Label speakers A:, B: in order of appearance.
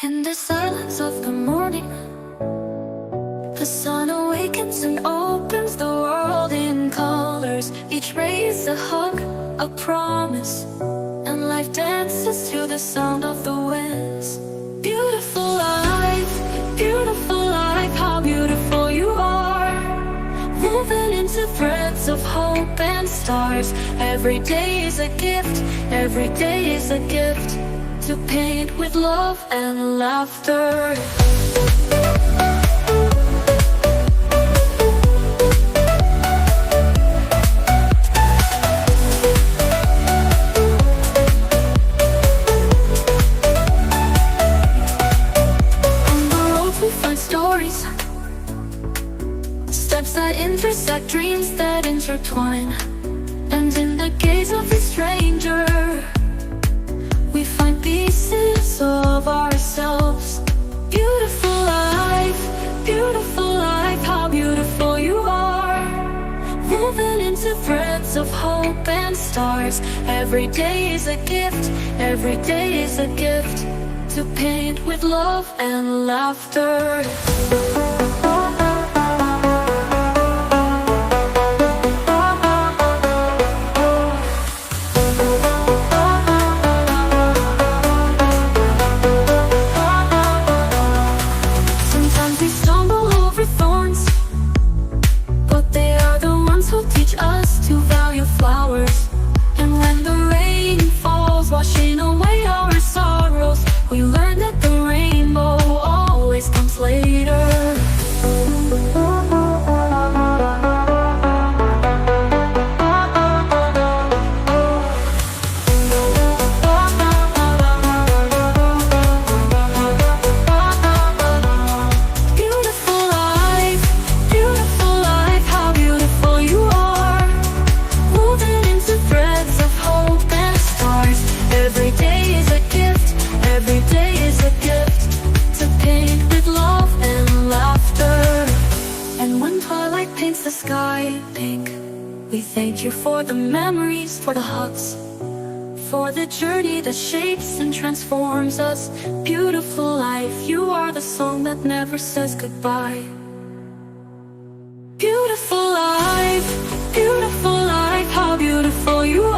A: In the silence of the morning, the sun awakens and opens the world in colors. Each ray is a hug, a promise, and life dances to the sound of the winds. Beautiful life, how beautiful you are. Woven into threads of hope and stars. Every day is a gift, every day is a gift, to paint with love and laughter. On the road we find stories, steps that intersect, dreams that intertwine. And in the gaze of a stranger, we find pieces of ourselves. Beautiful life, how beautiful you are. Woven into threads of hope and stars. Every day is a gift, every day is a gift, to paint with love and laughter. Thank you for the memories, for the hugs, for the journey that shapes and transforms us. Beautiful life, you are the song that never says goodbye. Beautiful life, how beautiful you are.